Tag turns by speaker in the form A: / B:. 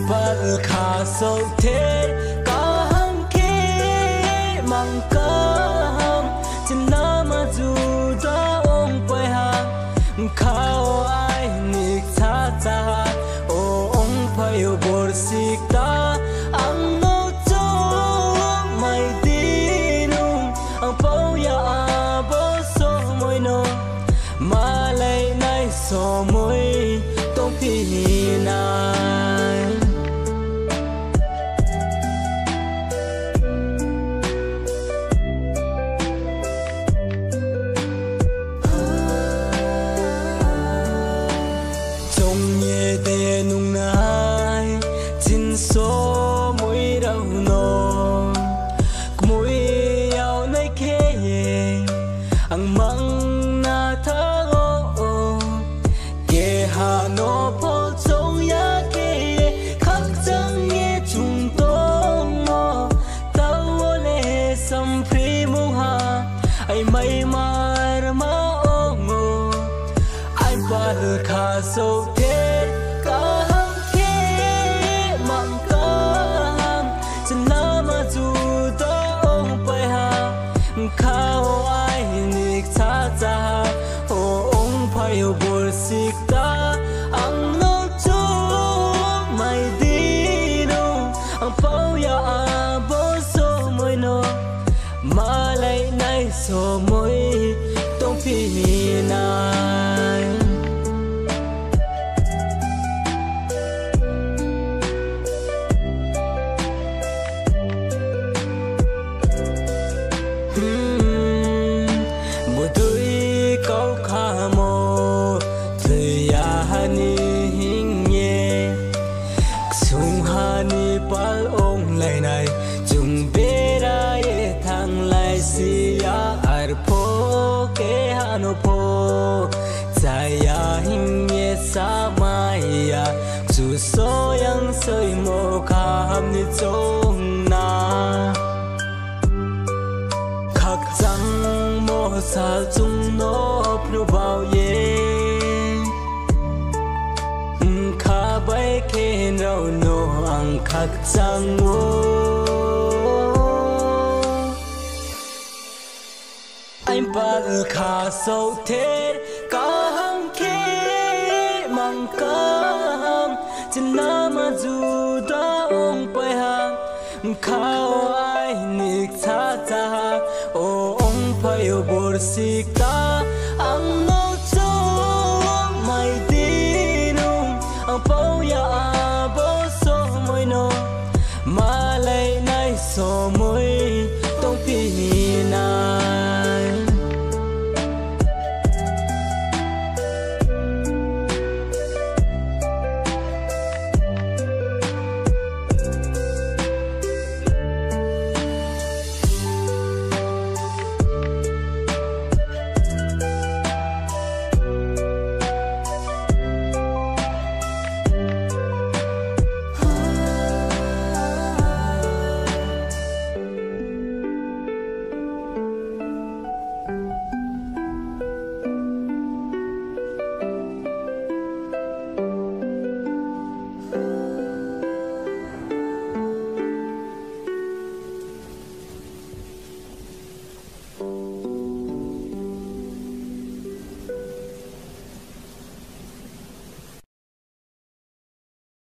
A: bal kha so thế cả hăng kê mang cam trên nam dù đã ôm quay hàng khao ai nick cha cha o ông phải bor sikta ang no cho mai đi nung ang bao ya bao so môi no mà lại nay so môi tông phi nai trong nhẹ đê nung nai chín số mũi đầu nô mũi ao nơi khé ang mang na thơ ô kê hà nô phô trong ya kê khắc chẳng nghe chung tông mô tao lê sam phi mu ha ai may mar ma ô ngô ai ba kha so thế cả hăng kê mang cam chân nam dù đó ông bay ha khao ai nick cha cha o ông phải bor sikta ang no cho mai đi đâu ang bao ya bao so môi no mà lại nay so môi tông phi nai mùa tuổi câu khá mô thời ya hani hình nhẹ sung hani pal ông lại này chung bê ra ye thang lại si ya ar po ke hano po saya hình nhẹ sa mai ya chu so yang soi mo kham ni chong na khắc chẳng mô sa chung nộp nu bao ye khá bay khen rau nô ang khắc chẳng ngô anh bal khá sâu thế cả hăng kê mang cam trên nam dù đã ôm bay hàng khao ai nick cha cha o ông phải bor sik